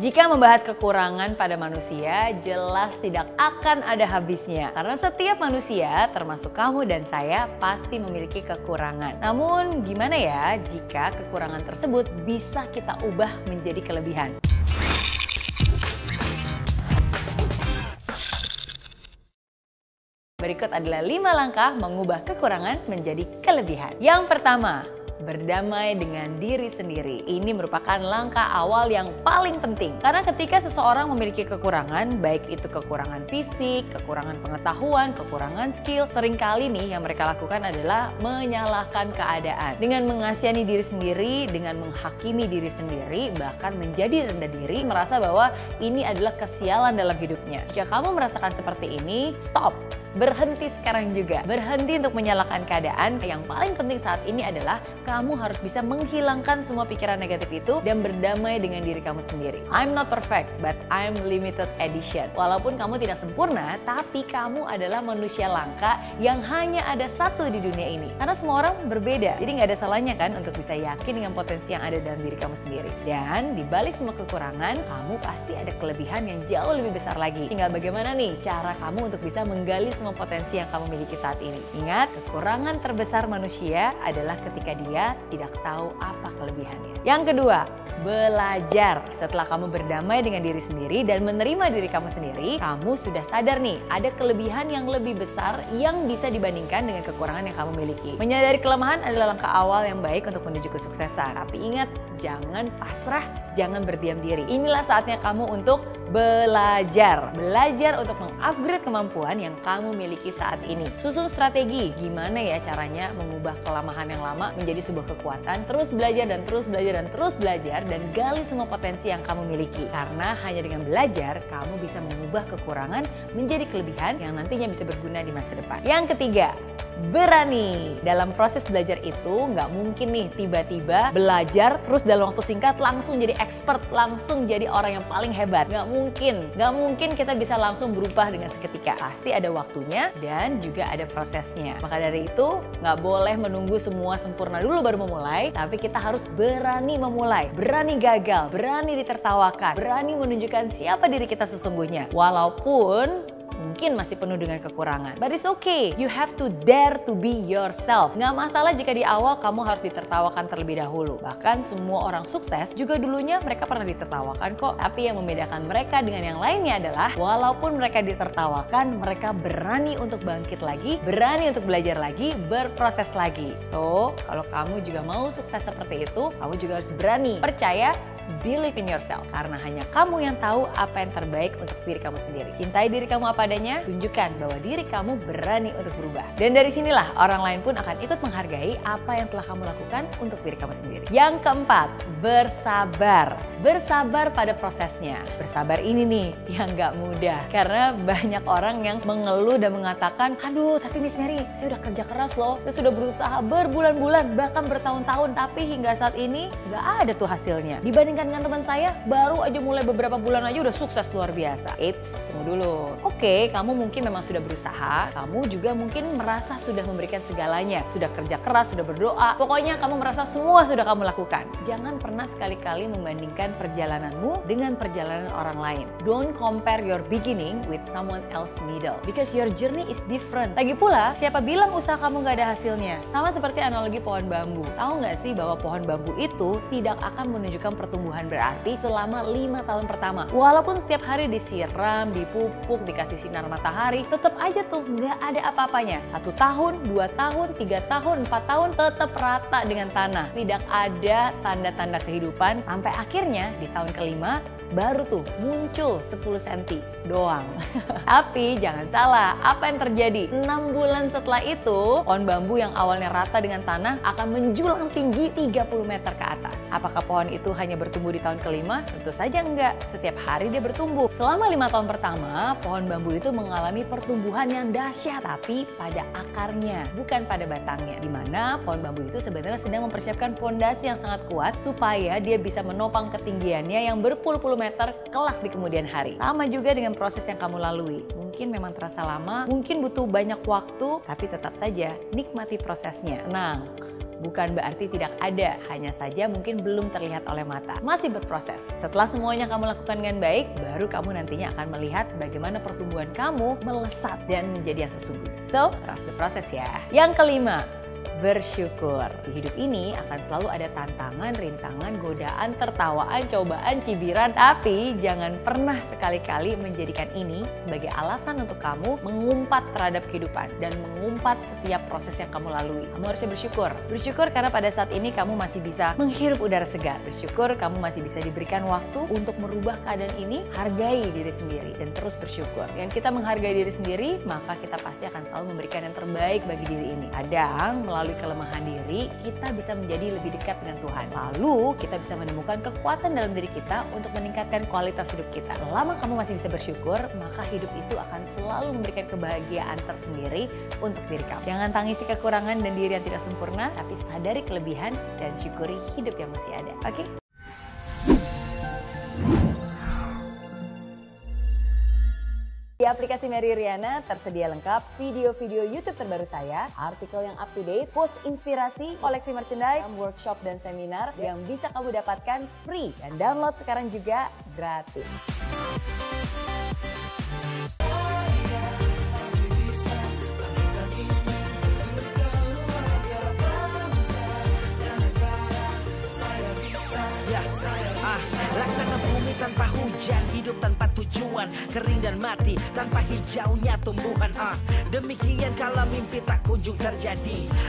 Jika membahas kekurangan pada manusia, jelas tidak akan ada habisnya. Karena setiap manusia, termasuk kamu dan saya, pasti memiliki kekurangan. Namun, gimana ya jika kekurangan tersebut bisa kita ubah menjadi kelebihan? Berikut adalah 5 langkah mengubah kekurangan menjadi kelebihan. Yang pertama, berdamai dengan diri sendiri. Ini merupakan langkah awal yang paling penting. Karena ketika seseorang memiliki kekurangan, baik itu kekurangan fisik, kekurangan pengetahuan, kekurangan skill, seringkali nih yang mereka lakukan adalah menyalahkan keadaan. Dengan mengasihani diri sendiri, dengan menghakimi diri sendiri, bahkan menjadi rendah diri, merasa bahwa ini adalah kesialan dalam hidupnya. Jika kamu merasakan seperti ini, stop. Berhenti sekarang juga. Berhenti untuk menyalahkan keadaan. Yang paling penting saat ini adalah kamu harus bisa menghilangkan semua pikiran negatif itu dan berdamai dengan diri kamu sendiri. I'm not perfect, but I'm limited edition. Walaupun kamu tidak sempurna, tapi kamu adalah manusia langka yang hanya ada satu di dunia ini. Karena semua orang berbeda, jadi nggak ada salahnya kan untuk bisa yakin dengan potensi yang ada dalam diri kamu sendiri. Dan dibalik semua kekurangan, kamu pasti ada kelebihan yang jauh lebih besar lagi. Tinggal bagaimana nih cara kamu untuk bisa menggali semua potensi yang kamu miliki saat ini. Ingat, kekurangan terbesar manusia adalah ketika dia tidak tahu apa kelebihannya. Yang kedua, belajar. Setelah kamu berdamai dengan diri sendiri dan menerima diri kamu sendiri, kamu sudah sadar nih, ada kelebihan yang lebih besar yang bisa dibandingkan dengan kekurangan yang kamu miliki. Menyadari kelemahan adalah langkah awal yang baik untuk menuju kesuksesan. Tapi ingat, jangan pasrah, jangan berdiam diri. Inilah saatnya kamu untuk belajar. Belajar untuk mengupgrade kemampuan yang kamu miliki saat ini. Susun strategi, gimana ya caranya mengubah kelemahan yang lama menjadi sebuah kekuatan. Terus belajar dan terus belajar dan terus belajar dan gali semua potensi yang kamu miliki. Karena hanya dengan belajar, kamu bisa mengubah kekurangan menjadi kelebihan yang nantinya bisa berguna di masa depan. Yang ketiga, berani. Dalam proses belajar itu nggak mungkin nih tiba-tiba belajar terus dalam waktu singkat langsung jadi expert, langsung jadi orang yang paling hebat. Nggak mungkin kita bisa langsung berubah dengan seketika. Pasti ada waktunya dan juga ada prosesnya. Maka dari itu nggak boleh menunggu semua sempurna dulu baru memulai, tapi kita harus berani memulai, berani gagal, berani ditertawakan, berani menunjukkan siapa diri kita sesungguhnya. Walaupun mungkin masih penuh dengan kekurangan. But it's okay. You have to dare to be yourself. Nggak masalah jika di awal kamu harus ditertawakan terlebih dahulu. Bahkan semua orang sukses juga dulunya mereka pernah ditertawakan kok. Tapi yang membedakan mereka dengan yang lainnya adalah walaupun mereka ditertawakan, mereka berani untuk bangkit lagi, berani untuk belajar lagi, berproses lagi. So, kalau kamu juga mau sukses seperti itu, kamu juga harus berani. Percaya, believe in yourself. Karena hanya kamu yang tahu apa yang terbaik untuk diri kamu sendiri. Cintai diri kamu apa adanya, tunjukkan bahwa diri kamu berani untuk berubah. Dan dari sinilah orang lain pun akan ikut menghargai apa yang telah kamu lakukan untuk diri kamu sendiri. Yang keempat, bersabar. Bersabar pada prosesnya. Bersabar ini nih yang gak mudah. Karena banyak orang yang mengeluh dan mengatakan, aduh tapi Miss Mary, saya udah kerja keras loh. Saya sudah berusaha berbulan-bulan, bahkan bertahun-tahun. Tapi hingga saat ini gak ada tuh hasilnya. Dibandingkan dengan teman saya, baru aja mulai beberapa bulan aja udah sukses luar biasa. Eits, tunggu dulu. Oke, kamu mungkin memang sudah berusaha, kamu juga mungkin merasa sudah memberikan segalanya, sudah kerja keras, sudah berdoa, pokoknya kamu merasa semua sudah kamu lakukan. Jangan pernah sekali-kali membandingkan perjalananmu dengan perjalanan orang lain. Don't compare your beginning with someone else's middle, because your journey is different. Lagi pula, siapa bilang usaha kamu gak ada hasilnya? Sama seperti analogi pohon bambu. Tahu gak sih bahwa pohon bambu itu tidak akan menunjukkan pertumbuhan berarti selama 5 tahun pertama. Walaupun setiap hari disiram, dipupuk, dikasih sinar matahari, tetap aja tuh nggak ada apa-apanya. 1 tahun, 2 tahun, 3 tahun, 4 tahun tetap rata dengan tanah. Tidak ada tanda-tanda kehidupan sampai akhirnya di tahun kelima baru tuh muncul 10 cm doang. Tapi jangan salah, apa yang terjadi? 6 bulan setelah itu, pohon bambu yang awalnya rata dengan tanah akan menjulang tinggi 30 meter ke atas. Apakah pohon itu hanya bertumbuh di tahun kelima? Tentu saja enggak. Setiap hari dia bertumbuh. Selama 5 tahun pertama, pohon bambu itu mengalami pertumbuhan yang dahsyat, tapi pada akarnya, bukan pada batangnya. Di mana pohon bambu itu sebenarnya sedang mempersiapkan fondasi yang sangat kuat supaya dia bisa menopang ketinggiannya yang berpuluh-puluh meter kelak di kemudian hari. Sama juga dengan proses yang kamu lalui. Mungkin memang terasa lama, mungkin butuh banyak waktu, tapi tetap saja nikmati prosesnya. Tenang, Bukan berarti tidak ada, hanya saja mungkin belum terlihat oleh mata. Masih berproses. Setelah semuanya kamu lakukan dengan baik, baru kamu nantinya akan melihat bagaimana pertumbuhan kamu melesat dan menjadi yang sesungguhnya. So, trust the process ya. Yang kelima, bersyukur. Di hidup ini akan selalu ada tantangan, rintangan, godaan, tertawaan, cobaan, cibiran. Tapi jangan pernah sekali-kali menjadikan ini sebagai alasan untuk kamu mengumpat terhadap kehidupan dan mengumpat setiap proses yang kamu lalui. Kamu harusnya bersyukur. Bersyukur karena pada saat ini kamu masih bisa menghirup udara segar. Bersyukur kamu masih bisa diberikan waktu untuk merubah keadaan ini. Hargai diri sendiri dan terus bersyukur. Dengan kita menghargai diri sendiri, maka kita pasti akan selalu memberikan yang terbaik bagi diri ini. Kadang melalui kelemahan diri, kita bisa menjadi lebih dekat dengan Tuhan. Lalu, kita bisa menemukan kekuatan dalam diri kita untuk meningkatkan kualitas hidup kita. Selama kamu masih bisa bersyukur, maka hidup itu akan selalu memberikan kebahagiaan tersendiri untuk diri kamu. Jangan tangisi kekurangan dan diri yang tidak sempurna, tapi sadari kelebihan dan syukuri hidup yang masih ada. Oke? Di aplikasi Mary Riana tersedia lengkap video-video YouTube terbaru saya, artikel yang up to date, post inspirasi, koleksi merchandise, workshop dan seminar yang bisa kamu dapatkan free dan download sekarang juga gratis. Rasakan bumi tanpa hujan, hidup tanpa tujuan, kering dan mati tanpa hijaunya tumbuhan. Demikian kalau mimpi tak kunjung terjadi.